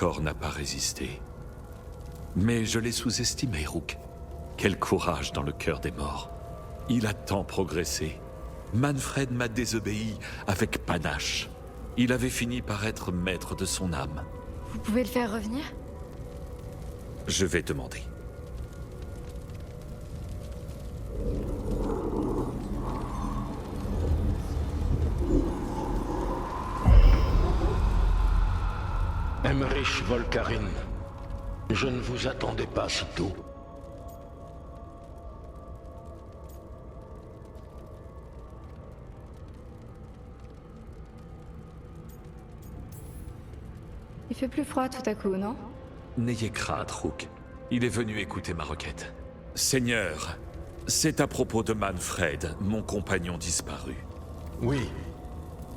corps n'a pas résisté. Mais je l'ai sous-estimé, Rook. Quel courage dans le cœur des morts. Il a tant progressé. Mannfred m'a désobéi avec panache. Il avait fini par être maître de son âme. Vous pouvez le faire revenir? Je vais demander. Emmerich Volkarin, je ne vous attendais pas si tôt. Il fait plus froid tout à coup, non? N'ayez crainte, Rook. Il est venu écouter ma requête. Seigneur, c'est à propos de Mannfred, mon compagnon disparu. Oui,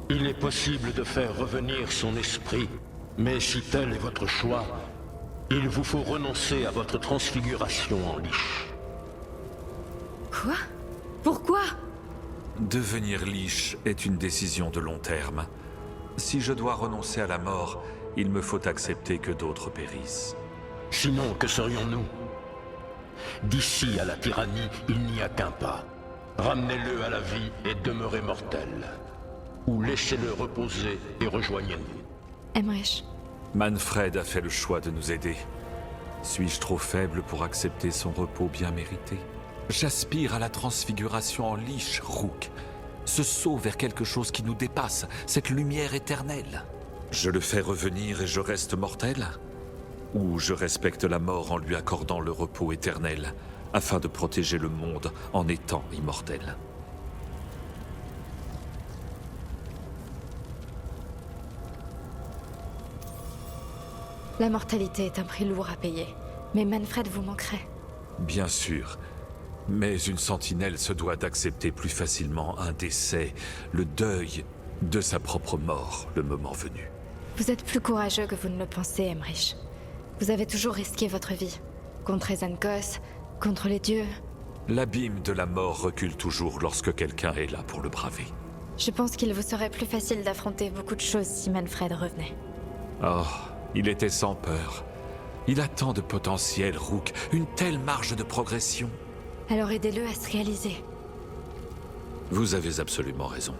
il est possible de faire revenir son esprit, mais si tel est votre choix, il vous faut renoncer à votre transfiguration en liche. Quoi? Pourquoi? Devenir liche est une décision de long terme. Si je dois renoncer à la mort, il me faut accepter que d'autres périssent. Sinon, que serions-nous? D'ici à la tyrannie, il n'y a qu'un pas. Ramenez-le à la vie et demeurez mortel. Ou laissez-le reposer et rejoignez-nous. Emmerich. Mannfred a fait le choix de nous aider. Suis-je trop faible pour accepter son repos bien mérité? J'aspire à la transfiguration en liche, Rook. Ce saut vers quelque chose qui nous dépasse, cette lumière éternelle. Je le fais revenir et je reste mortel? Ou je respecte la mort en lui accordant le repos éternel, afin de protéger le monde en étant immortel? La mortalité est un prix lourd à payer, mais Mannfred vous manquerait. Bien sûr. Mais une sentinelle se doit d'accepter plus facilement un décès, le deuil de sa propre mort, le moment venu. Vous êtes plus courageux que vous ne le pensez, Emmerich. Vous avez toujours risqué votre vie. Contre Ezankos, contre les dieux. L'abîme de la mort recule toujours lorsque quelqu'un est là pour le braver. Je pense qu'il vous serait plus facile d'affronter beaucoup de choses si Mannfred revenait. Oh, il était sans peur. Il a tant de potentiel, Rook, une telle marge de progression. Alors aidez-le à se réaliser. Vous avez absolument raison.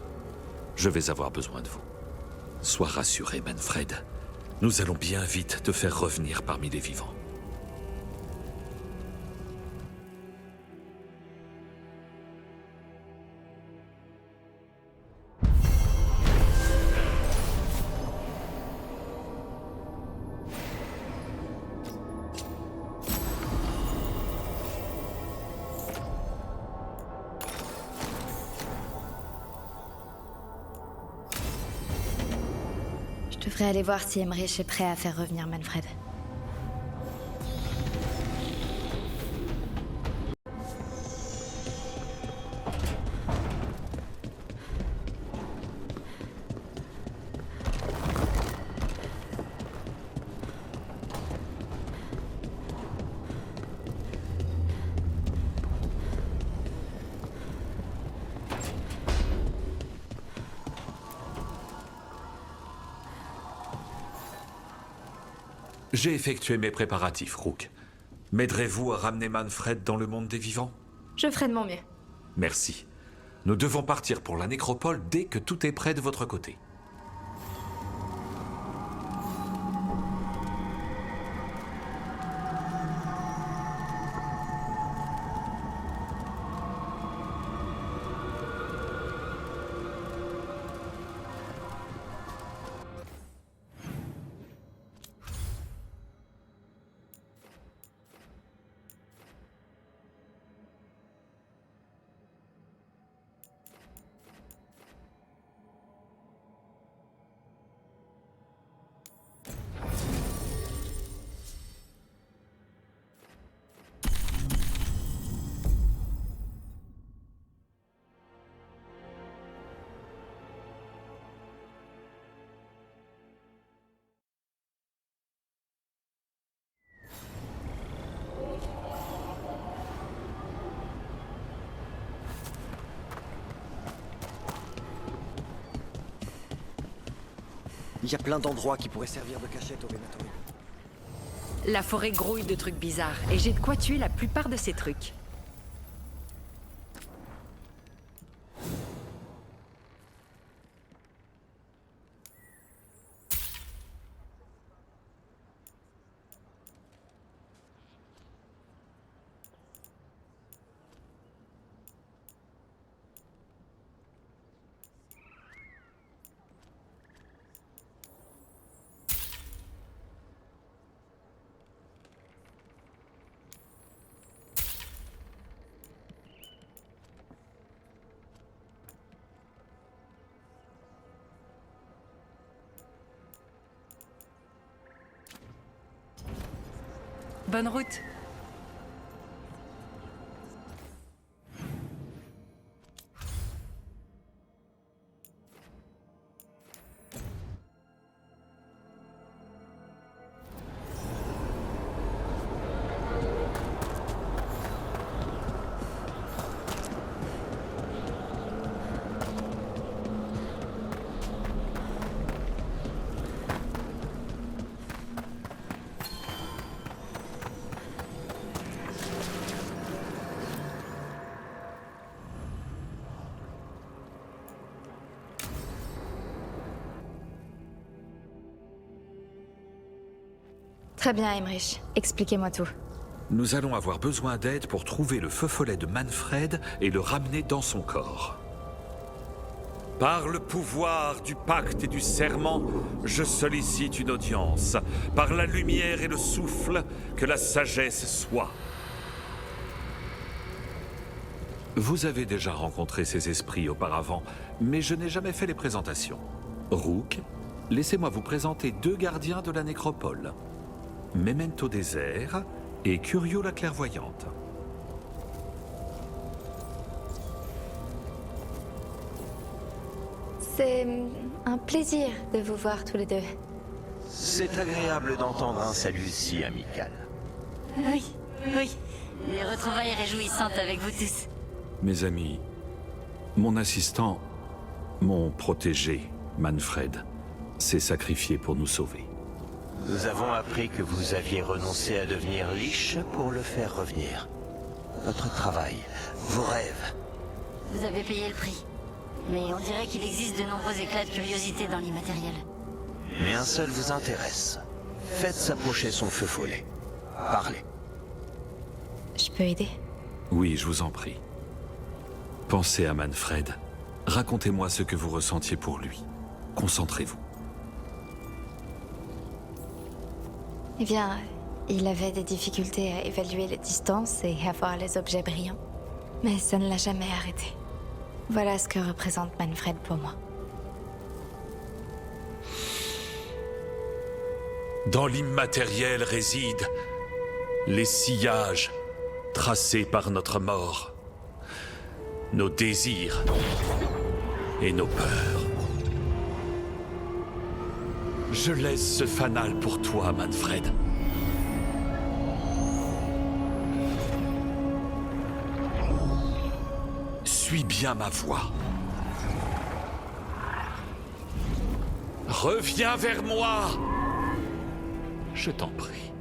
Je vais avoir besoin de vous. Sois rassuré, Mannfred. Nous allons bien vite te faire revenir parmi les vivants. Je devrais aller voir si Emmerich est prêt à faire revenir Mannfred. J'ai effectué mes préparatifs, Rook. M'aiderez-vous à ramener Mannfred dans le monde des vivants? Je ferai de mon mieux. Merci. Nous devons partir pour la nécropole dès que tout est prêt de votre côté. Il y a plein d'endroits qui pourraient servir de cachette au Vénatori. La forêt grouille de trucs bizarres, et j'ai de quoi tuer la plupart de ces trucs. Bonne route. Très bien, Emmerich. Expliquez-moi tout. Nous allons avoir besoin d'aide pour trouver le feu follet de Manfred et le ramener dans son corps. Par le pouvoir du pacte et du serment, je sollicite une audience. Par la lumière et le souffle, que la sagesse soit. Vous avez déjà rencontré ces esprits auparavant, mais je n'ai jamais fait les présentations. Rook, laissez-moi vous présenter 2 gardiens de la nécropole. Memento Désert et Curio la clairvoyante. C'est un plaisir de vous voir tous les deux. C'est agréable d'entendre un salut si amical. Oui, oui. Les retrouvailles réjouissantes avec vous tous. Mes amis, mon assistant, mon protégé, Manfred, s'est sacrifié pour nous sauver. Nous avons appris que vous aviez renoncé à devenir Lich pour le faire revenir. Votre travail, vos rêves. Vous avez payé le prix. Mais on dirait qu'il existe de nombreux éclats de curiosité dans l'immatériel. Mais un seul vous intéresse. Faites s'approcher son feu follet. Parlez. Je peux aider? Oui, je vous en prie. Pensez à Manfred. Racontez-moi ce que vous ressentiez pour lui. Concentrez-vous. Eh bien, il avait des difficultés à évaluer les distances et à voir les objets brillants. Mais ça ne l'a jamais arrêté. Voilà ce que représente Manfred pour moi. Dans l'immatériel résident les sillages tracés par notre mort, nos désirs et nos peurs. Je laisse ce fanal pour toi, Manfred. Suis bien ma voix. Reviens vers moi. Je t'en prie.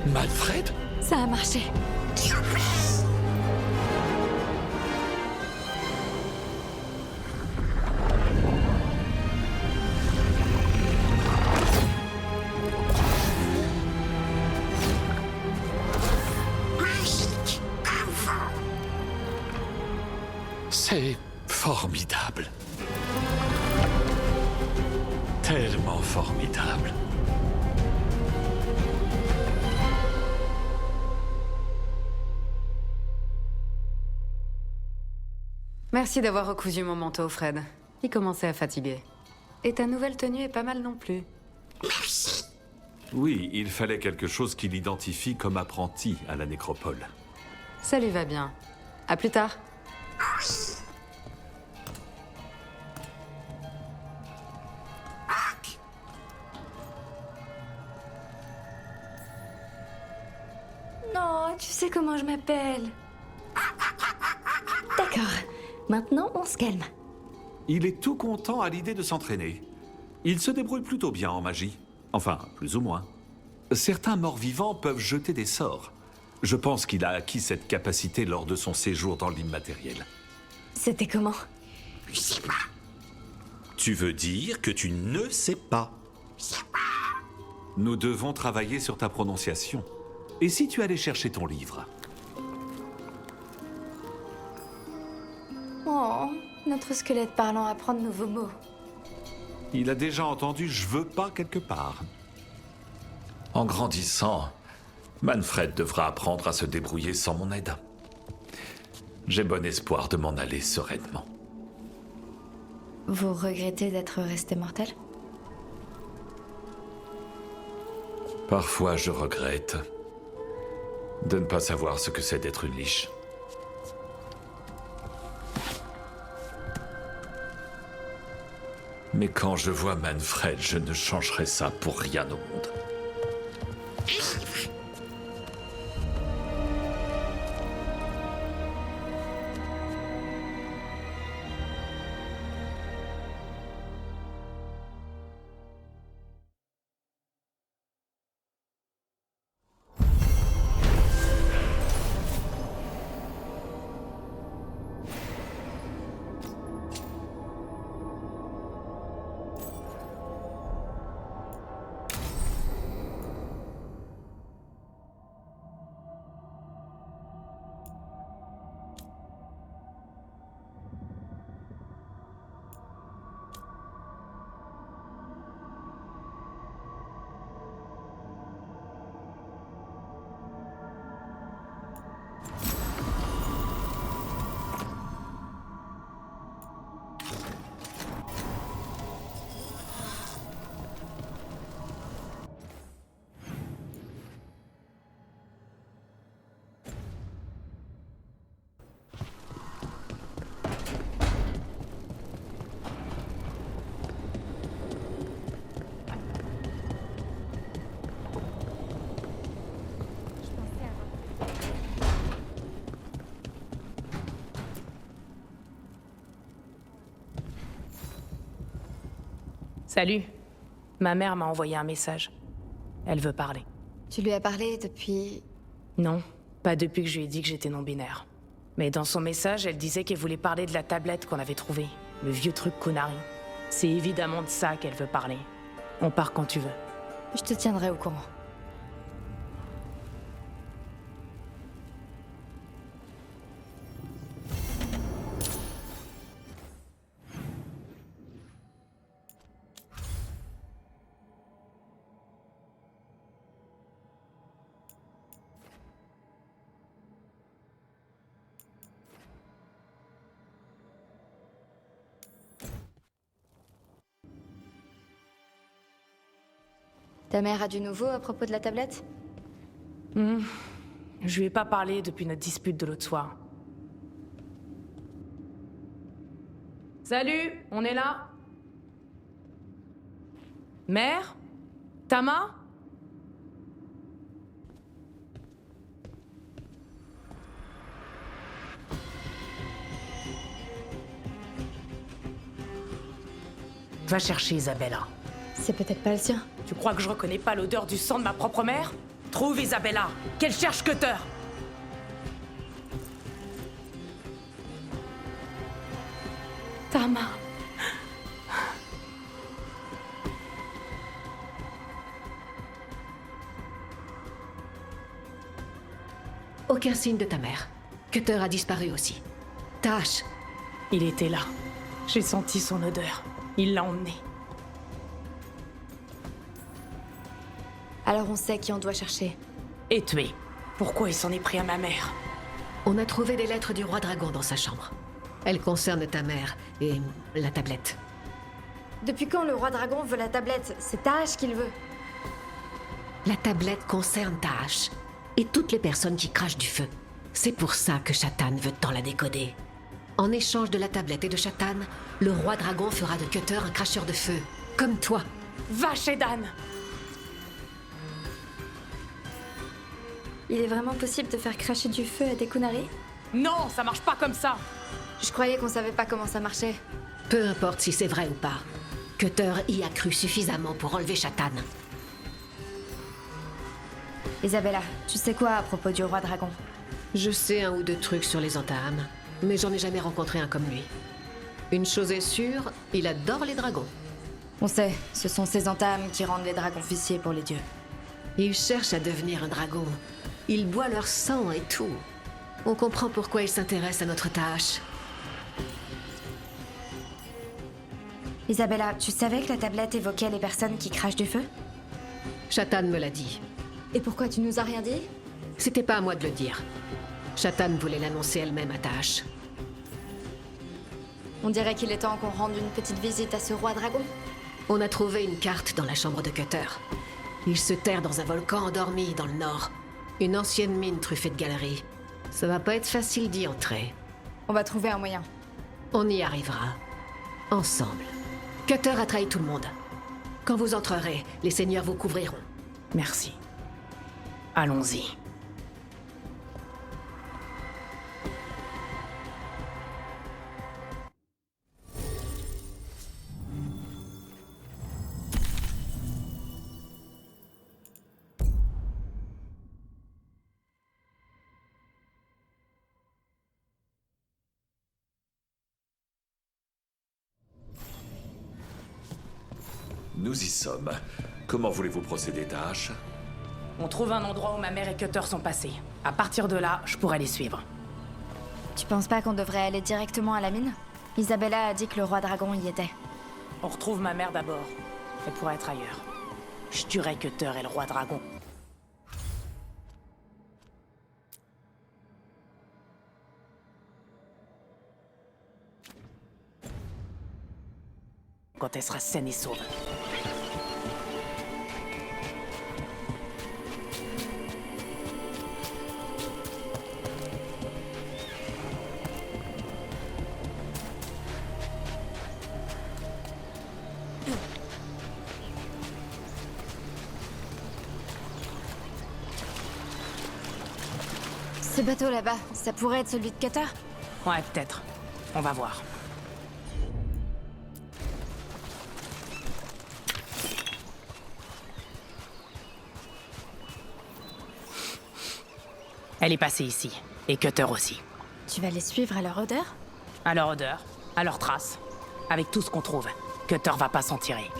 Manfred? Ça a marché. C'est formidable. Tellement formidable. Merci d'avoir recousu mon manteau, Fred. Il commençait à fatiguer. Et ta nouvelle tenue est pas mal non plus. Oui, il fallait quelque chose qui l'identifie comme apprenti à la nécropole. Ça lui va bien. À plus tard. Non, tu sais comment je m'appelle. D'accord. Maintenant, on se calme. Il est tout content à l'idée de s'entraîner. Il se débrouille plutôt bien en magie. Enfin, plus ou moins. Certains morts-vivants peuvent jeter des sorts. Je pense qu'il a acquis cette capacité lors de son séjour dans l'immatériel. C'était comment? Je sais pas. Tu veux dire que tu ne sais pas? Nous devons travailler sur ta prononciation. Et si tu allais chercher ton livre? Oh, notre squelette parlant apprend de nouveaux mots. Il a déjà entendu « je veux pas » quelque part. En grandissant, Manfred devra apprendre à se débrouiller sans mon aide. J'ai bon espoir de m'en aller sereinement. Vous regrettez d'être resté mortel? Parfois, je regrette de ne pas savoir ce que c'est d'être une liche. Mais quand je vois Manfred, je ne changerai ça pour rien au monde. Salut. Ma mère m'a envoyé un message. Elle veut parler. Tu lui as parlé depuis... Non, pas depuis que je lui ai dit que j'étais non-binaire. Mais dans son message, elle disait qu'elle voulait parler de la tablette qu'on avait trouvée. Le vieux truc Kunari. C'est évidemment de ça qu'elle veut parler. On part quand tu veux. Je te tiendrai au courant. Ta mère a du nouveau à propos de la tablette? Je lui ai pas parlé depuis notre dispute de l'autre soir. Salut, on est là? Mère? Tama? Va chercher Isabella. C'est peut-être pas le sien. Tu crois que je reconnais pas l'odeur du sang de ma propre mère? Trouve Isabella, qu'elle cherche Cutter. Tama. Aucun signe de ta mère. Cutter a disparu aussi. Tash. Il était là. J'ai senti son odeur. Il l'a emmené. Alors on sait qui on doit chercher. Et tué. Pourquoi il s'en est pris à ma mère? On a trouvé des lettres du roi dragon dans sa chambre. Elles concernent ta mère et la tablette. Depuis quand le roi dragon veut la tablette? C'est Tash qu'il veut. La tablette concerne Tash et toutes les personnes qui crachent du feu. C'est pour ça que Shatan veut tant la décoder. En échange de la tablette et de Shatan, le roi dragon fera de Cutter un cracheur de feu, comme toi. Va chez Dan! Il est vraiment possible de faire cracher du feu à des Kunari? Non, ça marche pas comme ça! Je croyais qu'on savait pas comment ça marchait. Peu importe si c'est vrai ou pas. Cutter y a cru suffisamment pour enlever Shatan. Isabella, tu sais quoi à propos du roi dragon? Je sais un ou deux trucs sur les Antaam, mais j'en ai jamais rencontré un comme lui. Une chose est sûre, il adore les dragons. On sait, ce sont ces entames qui rendent les dragons officiers pour les dieux. Il cherche à devenir un dragon. Il boit leur sang et tout. On comprend pourquoi il s'intéresse à notre tâche. Isabella, tu savais que la tablette évoquait les personnes qui crachent du feu? Shatan me l'a dit. Et pourquoi tu nous as rien dit? C'était pas à moi de le dire. Shatan voulait l'annoncer elle-même à Tâche. On dirait qu'il est temps qu'on rende une petite visite à ce roi dragon. On a trouvé une carte dans la chambre de Cutter. Il se terre dans un volcan endormi dans le nord. Une ancienne mine truffée de galeries. Ça va pas être facile d'y entrer. On va trouver un moyen. On y arrivera. Ensemble. Cutter a trahi tout le monde. Quand vous entrerez, les seigneurs vous couvriront. Merci. Allons-y. Nous y sommes. Comment voulez-vous procéder, Tâche? On trouve un endroit où ma mère et Cutter sont passés. À partir de là, je pourrais les suivre. Tu penses pas qu'on devrait aller directement à la mine? Isabella a dit que le roi dragon y était. On retrouve ma mère d'abord. Elle pourrait être ailleurs. Je tuerai Cutter et le roi dragon. Quand elle sera saine et sauve. Ce bateau là-bas, ça pourrait être celui de Cutter? Ouais, peut-être. On va voir. Elle est passée ici. Et Cutter aussi. Tu vas les suivre à leur odeur? À leur odeur, à leur trace. Avec tout ce qu'on trouve. Cutter va pas s'en tirer.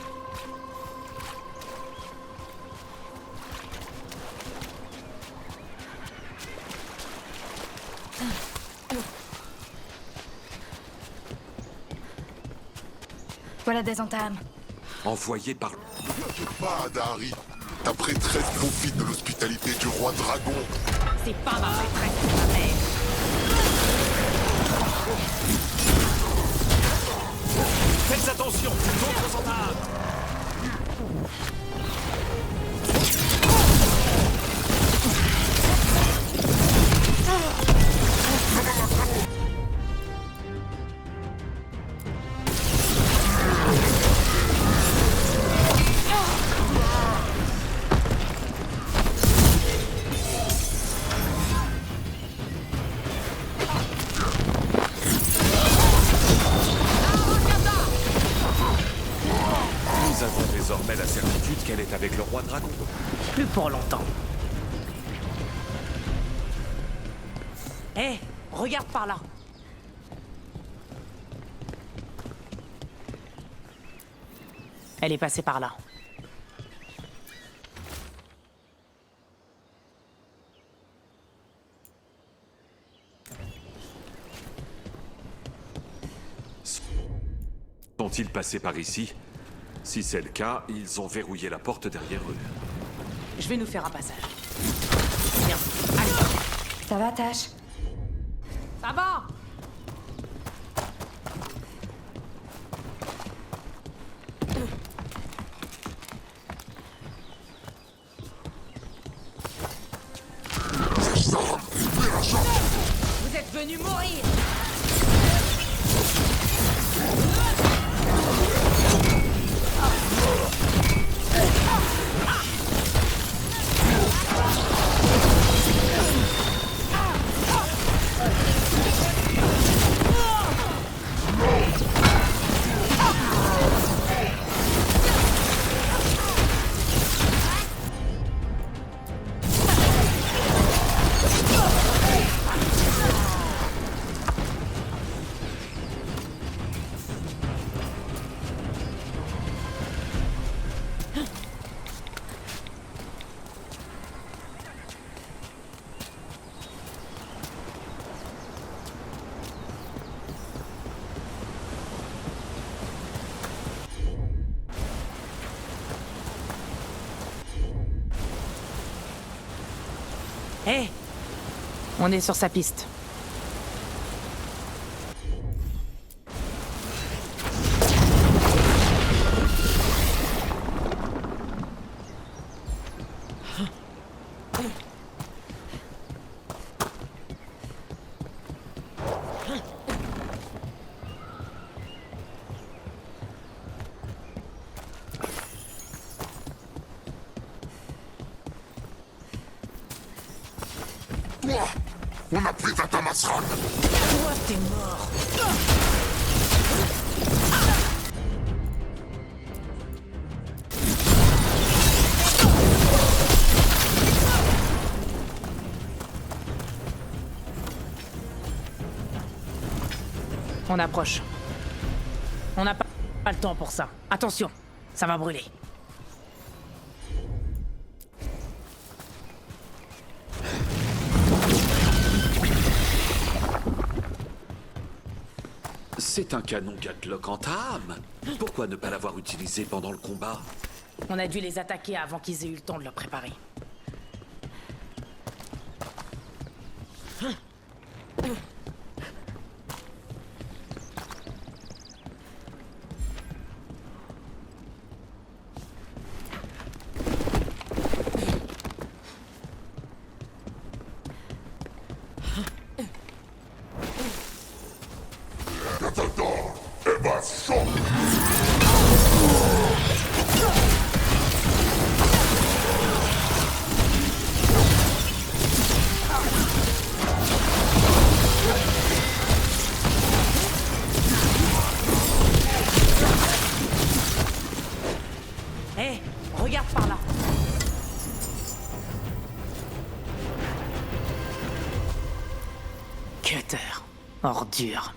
Voilà des entames. Envoyé par... Pas Adari. Ta prêtresse profite de l'hospitalité du roi dragon. C'est pas ma maîtresse, c'est ma mère. Faites attention, d'autres entames! Nous avons désormais la certitude qu'elle est avec le roi dragon. Plus pour longtemps. Hé, regarde par là. Elle est passée par là. Sont-ils passés par ici? Si c'est le cas, ils ont verrouillé la porte derrière eux. Je vais nous faire un passage. Viens, allez. Ça va, Tâche? Ça va. Vous êtes venus mourir. Hé! On est sur sa piste. Toi, on a pris ta tamasran. Toi, t'es mort. On approche. On n'a pas le temps pour ça. Attention, ça va brûler. C'est un canon Gatlock en âme. Pourquoi ne pas l'avoir utilisé pendant le combat? On a dû les attaquer avant qu'ils aient eu le temps de le préparer. Hé, regarde par là. Cutter, ordure.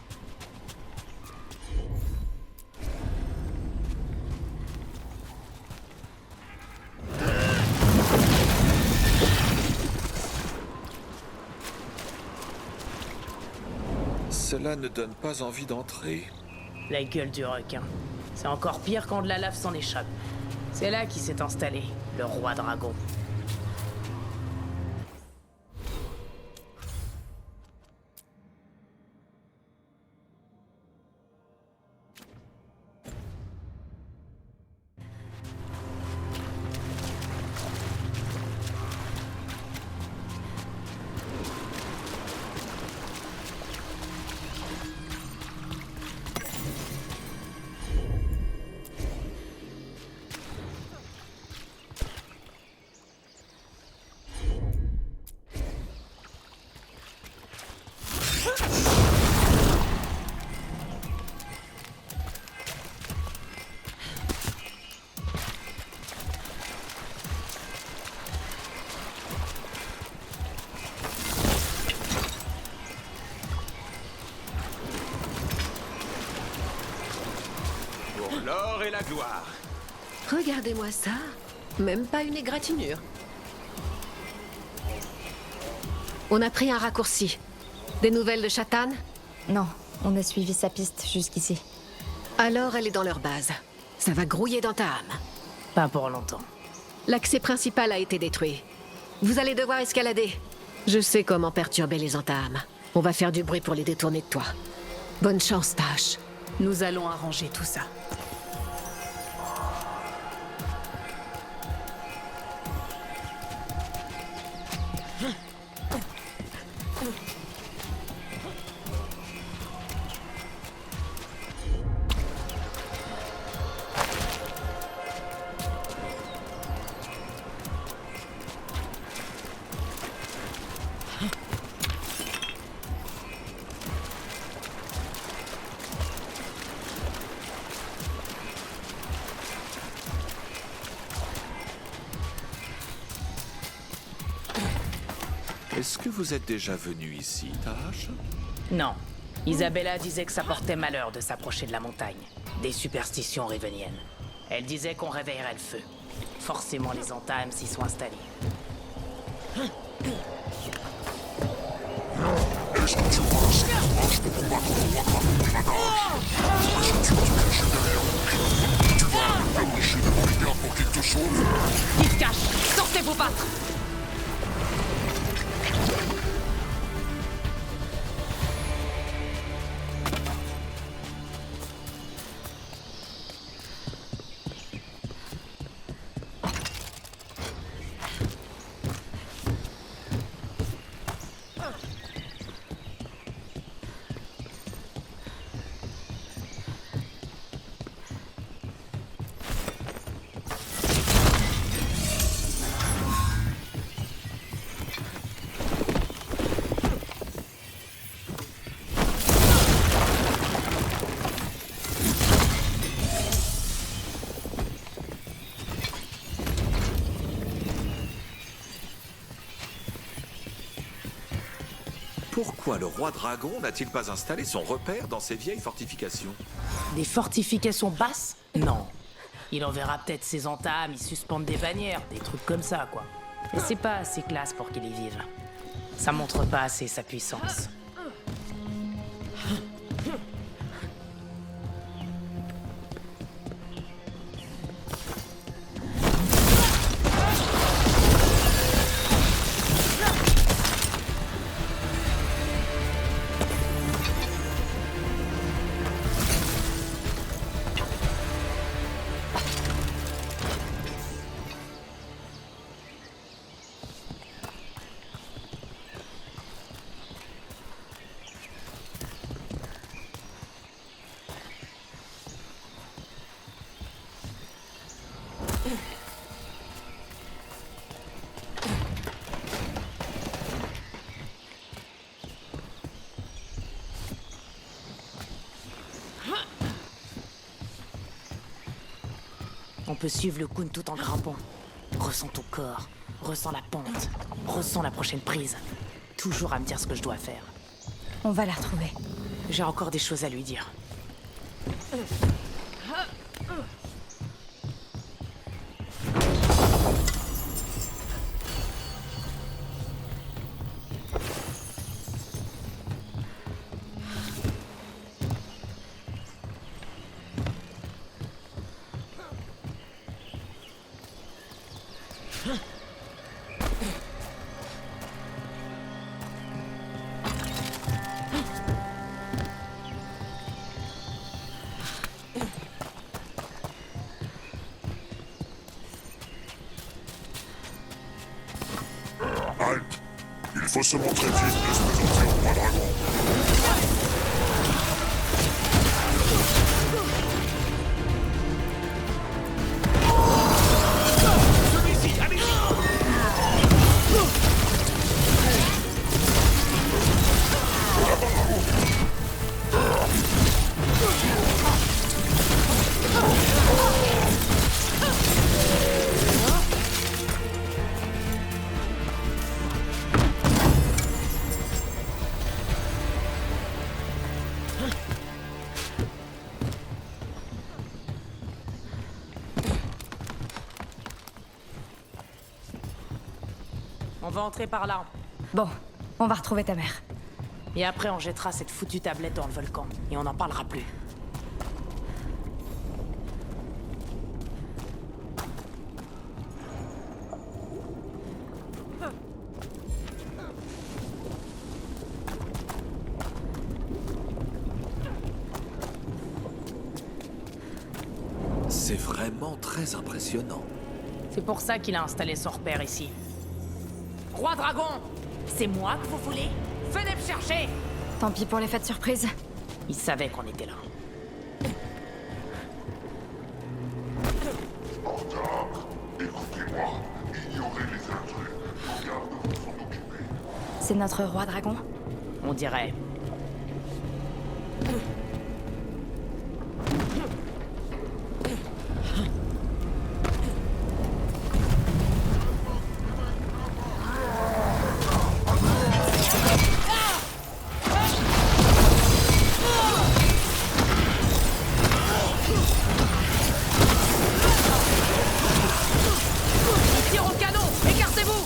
Cela ne donne pas envie d'entrer. La gueule du requin. C'est encore pire quand de la lave s'en échappe. C'est là qu'il s'est installé, le roi dragon. Pour l'or et la gloire. Regardez-moi ça. Même pas une égratignure. On a pris un raccourci. Des nouvelles de Chatan? Non, on a suivi sa piste jusqu'ici. Alors elle est dans leur base. Ça va grouiller dans ta âme. Pas pour longtemps. L'accès principal a été détruit. Vous allez devoir escalader. Je sais comment perturber les entames. On va faire du bruit pour les détourner de toi. Bonne chance, Tash. Nous allons arranger tout ça. Est-ce que vous êtes déjà venu ici, Tash? Non. Isabella disait que ça portait malheur de s'approcher de la montagne. Des superstitions réveniennes. Elle disait qu'on réveillerait le feu. Forcément, les entames s'y sont installés. Est-ce que tu penses qu'il marche pour combattre le roi dragon du manage? Est-ce que tu vas te cacher derrière lui? Tu vas le faire marcher devant les gardes pour qu'il te sauve? Qui se cache? Sortez vous battre! Pourquoi le roi dragon n'a-t-il pas installé son repère dans ces vieilles fortifications? Des fortifications basses? Non. Il enverra peut-être ses entames, il suspende des bannières, des trucs comme ça, quoi. Mais c'est pas assez classe pour qu'il y vive. Ça montre pas assez sa puissance. On peut suivre le Khun tout en grimpant. Ressens ton corps, ressens la pente, ressens la prochaine prise. Toujours à me dire ce que je dois faire. On va la retrouver. J'ai encore des choses à lui dire. Halte! Il faut se montrer vite et se présenter au roi dragon. On va entrer par là. Bon, on va retrouver ta mère. Et après, on jettera cette foutue tablette dans le volcan. Et on n'en parlera plus. C'est vraiment très impressionnant. C'est pour ça qu'il a installé son repère ici. Roi Dragon! C'est moi que vous voulez? Venez me chercher! Tant pis pour les fêtes surprises. Il savait qu'on était là. Hordak, écoutez-moi. Ignorez les intrus. Regarde de s'en occuper. C'est notre roi dragon? On dirait. Tire au canon! Écartez-vous!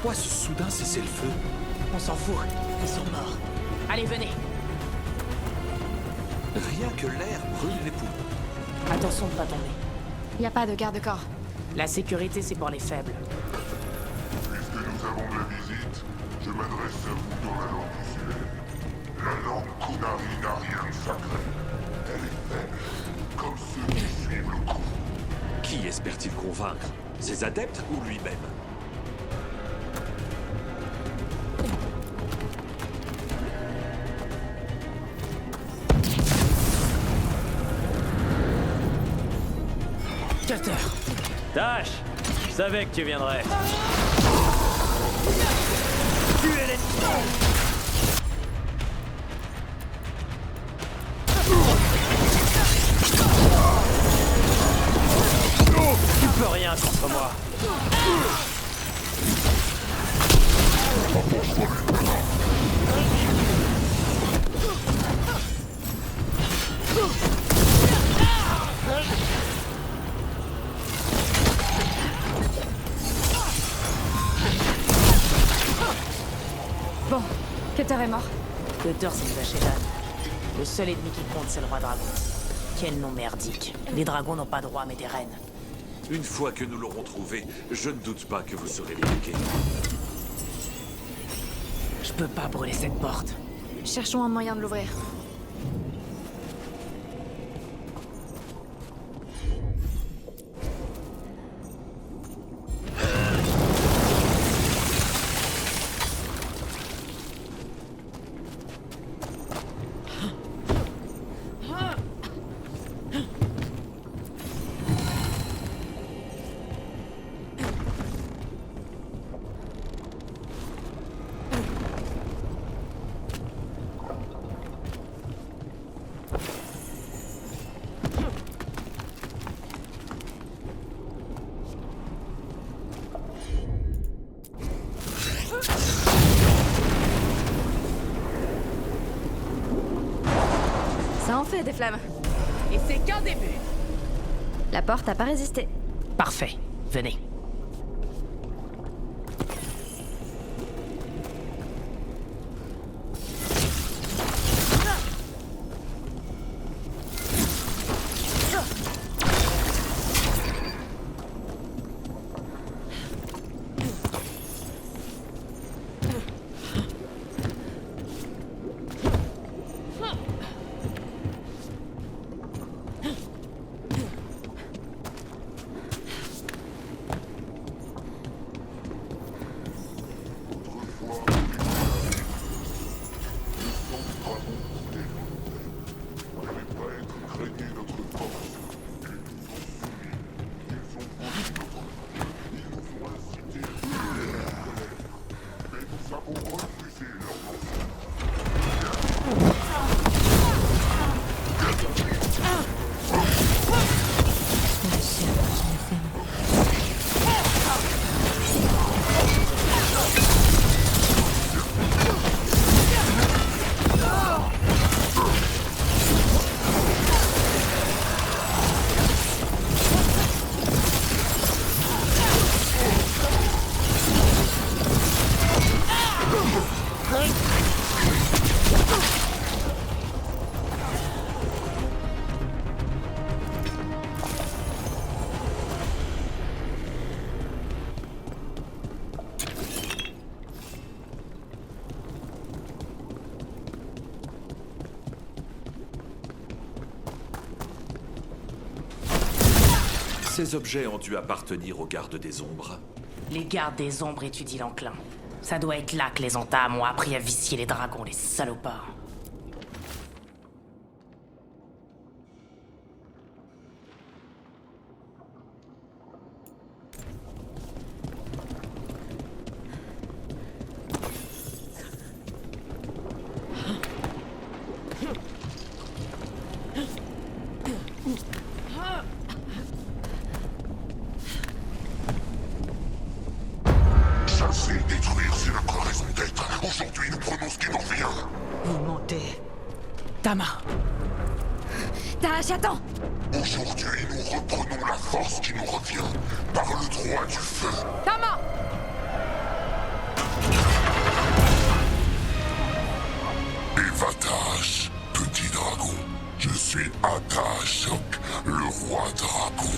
Pourquoi ce soudain cessez-le-feu? On s'en fout, ils sont morts. Allez, venez. Rien que l'air brûle les poumons. Attention de pas tomber. Y a pas de garde-corps. La sécurité, c'est pour les faibles. Puisque nous avons de la visite, je m'adresse à vous dans la langue usuelle. La langue Kunari n'a rien de sacré. Elle est faible, comme ceux qui suivent le cours. Qui espère-t-il convaincre? Ses adeptes ou lui-même? Cutter. Tâche, je savais que tu viendrais. Tuez l'ennemi. Tu peux rien contre moi. Bon, Cutter est mort. Cutter, c'est Zachedan. Le seul ennemi qui compte, c'est le roi dragon. Quel nom merdique. Les dragons n'ont pas de roi, mais des reines. Une fois que nous l'aurons trouvé, je ne doute pas que vous serez délégué. Je peux pas brûler cette porte. Cherchons un moyen de l'ouvrir. Ça en fait des flammes. Et c'est qu'un début. La porte a pas résisté. Parfait. Venez. Ces objets ont dû appartenir aux gardes des ombres. Les gardes des ombres étudient l'enclin. Ça doit être là que les entames ont appris à vicier les dragons, les salopards. Chasser, détruire, c'est notre raison d'être. Aujourd'hui, nous prenons ce qui nous revient. Vous mentez. Tama. Tash, attends! Aujourd'hui, nous reprenons la force qui nous revient par le droit du feu. Tama! suis Atashok, le roi dragon.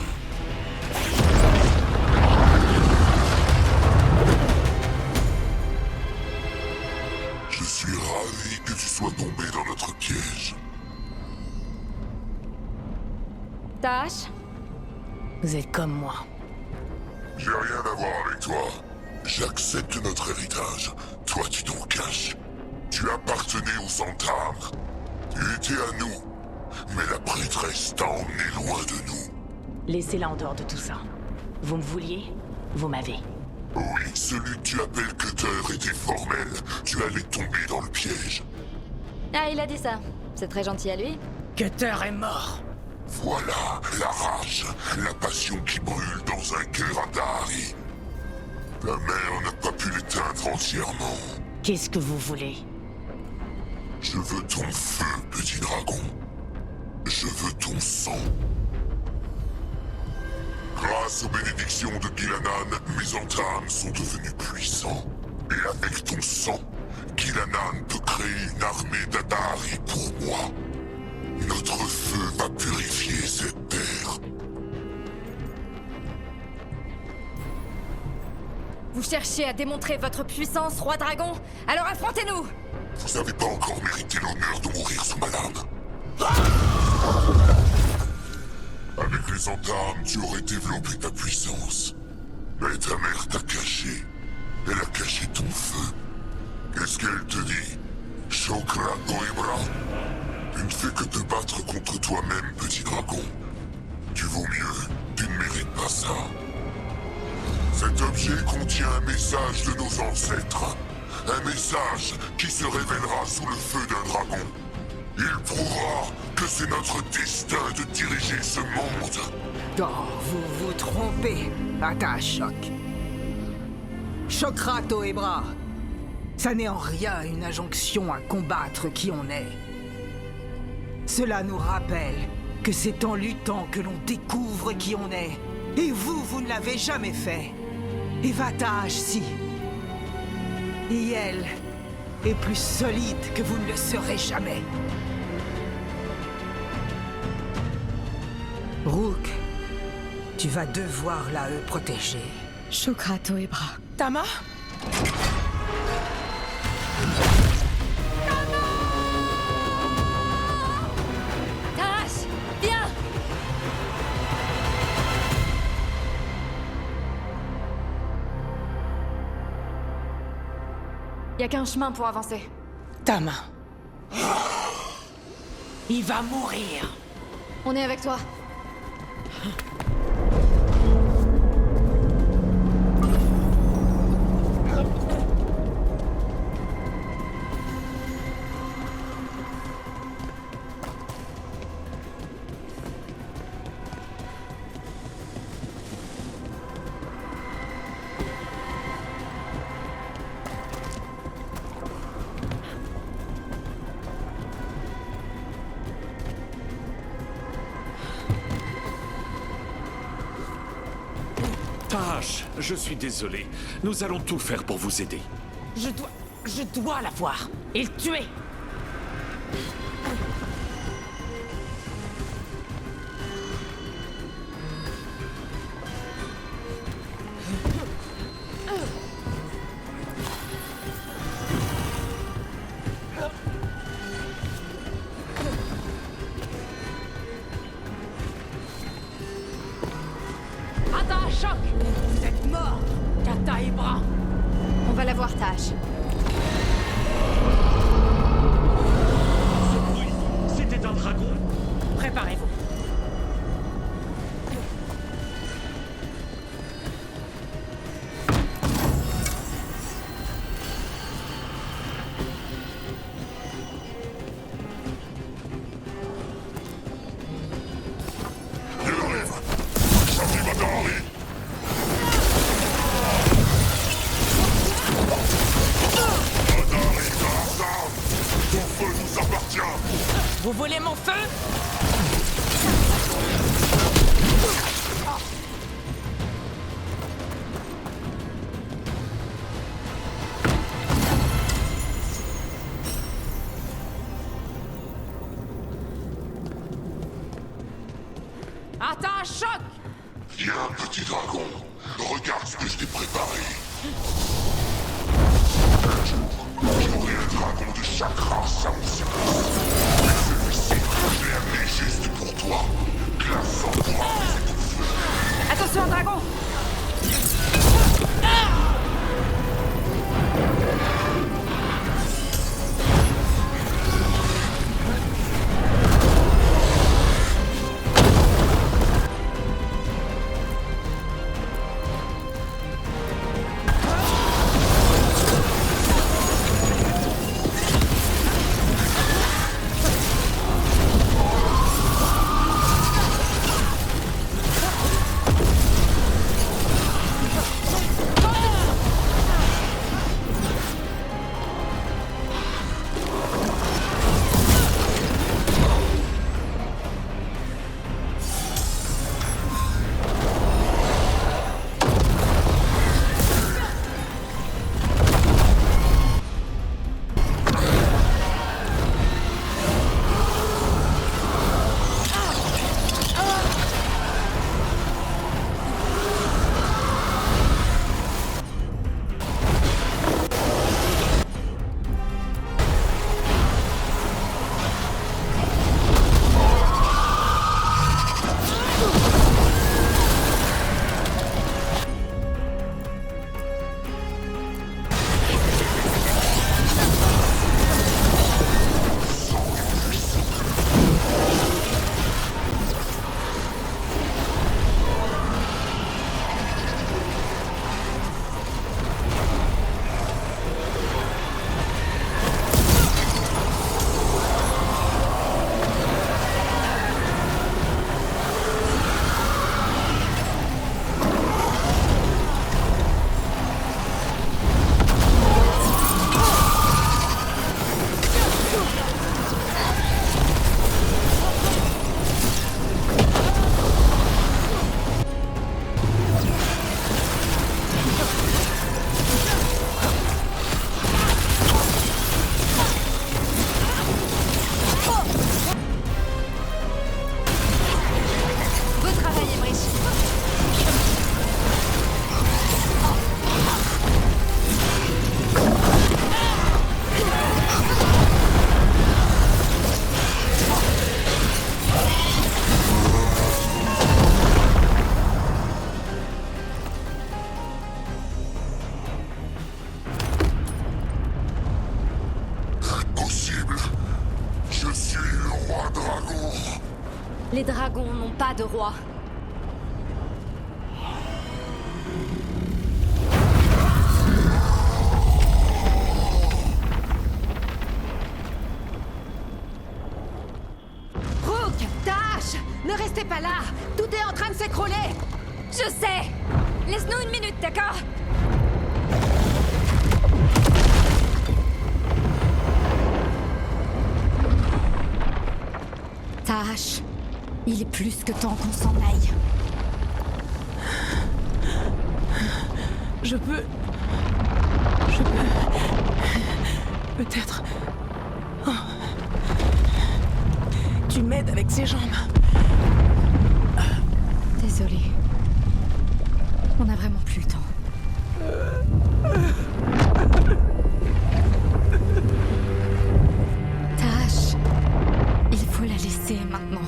Je suis ravi que tu sois tombé dans notre piège. Tash? Vous êtes comme moi. J'ai rien à voir avec toi. J'accepte notre héritage. Toi, tu t'en caches. Tu appartenais aux Centaures. Tu étais à nous. Mais la prêtresse t'a emmené loin de nous. Laissez-la en dehors de tout ça. Vous me vouliez, vous m'avez. Oui, celui que tu appelles Cutter était formel. Tu allais tomber dans le piège. Ah, il a dit ça. C'est très gentil à lui. Cutter est mort. Voilà, la rage, la passion qui brûle dans un cœur à Dahari. La mer n'a pas pu l'éteindre entièrement. Qu'est-ce que vous voulez? Je veux ton feu, petit dragon. Je veux ton sang. Grâce aux bénédictions de Gilanan, mes entames sont devenus puissants. Et avec ton sang, Gilanan peut créer une armée d'Adari pour moi. Notre feu va purifier cette terre. Vous cherchez à démontrer votre puissance, roi dragon? Alors affrontez-nous! Vous n'avez pas encore mérité l'honneur de mourir sous ma lame. Avec les entames, tu aurais développé ta puissance. Mais ta mère t'a caché. Elle a caché ton feu. Qu'est-ce qu'elle te dit? Shokra Goebra? Tu ne fais que te battre contre toi-même, petit dragon. Tu vaux mieux. Tu ne mérites pas ça. Cet objet contient un message de nos ancêtres. Un message qui se révélera sous le feu d'un dragon. Il prouvera que c'est notre destin de diriger ce monde. Oh, vous vous trompez, Atashok. Shokrato et Bras, ça n'est en rien une injonction à combattre qui on est. Cela nous rappelle que c'est en luttant que l'on découvre qui on est. Et vous, vous ne l'avez jamais fait. Et Vatash, si. Et elle est plus solide que vous ne le serez jamais. Rook, tu vas devoir la protéger. Shokrato et Bras. Tama? Tash! Viens! Y a qu'un chemin pour avancer. Tama. Il va mourir. On est avec toi. Tash, je suis désolé. Nous allons tout faire pour vous aider. Je dois la voir et le tuer. Choc! Vous êtes mort! Kata et Bras! On va la voir, Tash. Ce bruit, c'était un dragon. Préparez-vous. Vous voulez mon feu? choc! Viens, petit dragon. Regarde ce que je t'ai préparé. Un jour, j'aurai un dragon de chaque race à mon service. Mais celui-ci, je l'ai amené juste pour toi. Glaçant pour apaiser ton feu. Attention, dragon! Les dragons n'ont pas de roi. Rook, Tash, ne restez pas là. Tout est en train de s'écrouler. Je sais! Laisse-nous une minute, d'accord? Tash, il est plus que temps qu'on s'en aille. Je peux... Peut-être... Oh. Tu m'aides avec ces jambes. Désolée. On n'a vraiment plus le temps. Tash, il faut la laisser maintenant.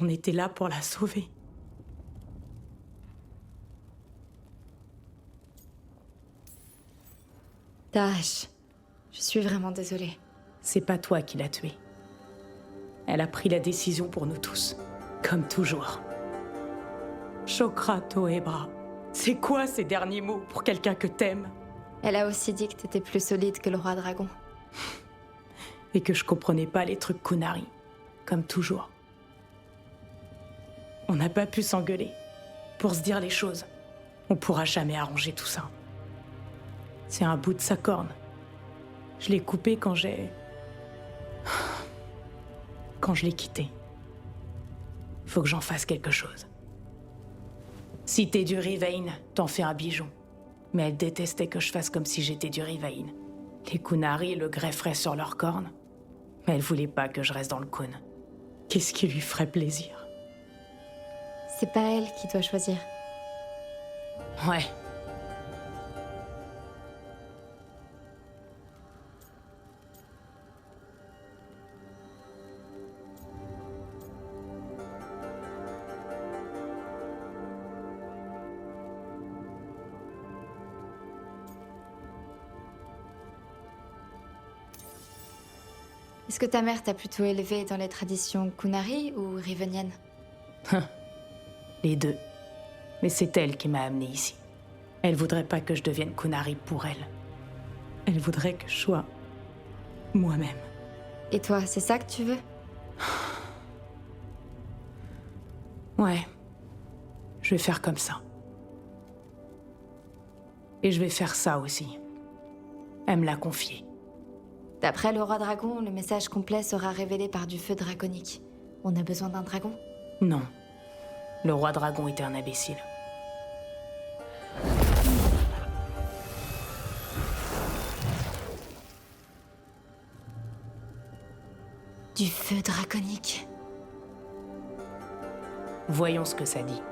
On était là pour la sauver. Tash, je suis vraiment désolée. C'est pas toi qui l'as tuée. Elle a pris la décision pour nous tous. Comme toujours. Chokra Toebra. C'est quoi ces derniers mots pour quelqu'un que t'aimes? Elle a aussi dit que t'étais plus solide que le roi dragon. Et que je comprenais pas les trucs Kunari, comme toujours. On n'a pas pu s'engueuler, pour se dire les choses. On pourra jamais arranger tout ça. C'est un bout de sa corne. Je l'ai coupé quand je l'ai quitté. Faut que j'en fasse quelque chose. Si t'es du Rivain, t'en fais un bijou. Mais elle détestait que je fasse comme si j'étais du Rivain. Les Kunari le grefferaient sur leurs cornes. Mais elle voulait pas que je reste dans le Kun. Qu'est-ce qui lui ferait plaisir? C'est pas elle qui doit choisir. Ouais. Est-ce que ta mère t'a plutôt élevé dans les traditions Kunari ou riveniennes? Les deux. Mais c'est elle qui m'a amené ici. Elle voudrait pas que je devienne Kunari pour elle. Elle voudrait que je sois moi-même. Et toi, c'est ça que tu veux? Ouais. Je vais faire comme ça. Et je vais faire ça aussi. Elle me l'a confié. D'après le roi dragon, le message complet sera révélé par du feu draconique. On a besoin d'un dragon? Non. Le roi dragon était un imbécile. Du feu draconique. Voyons ce que ça dit.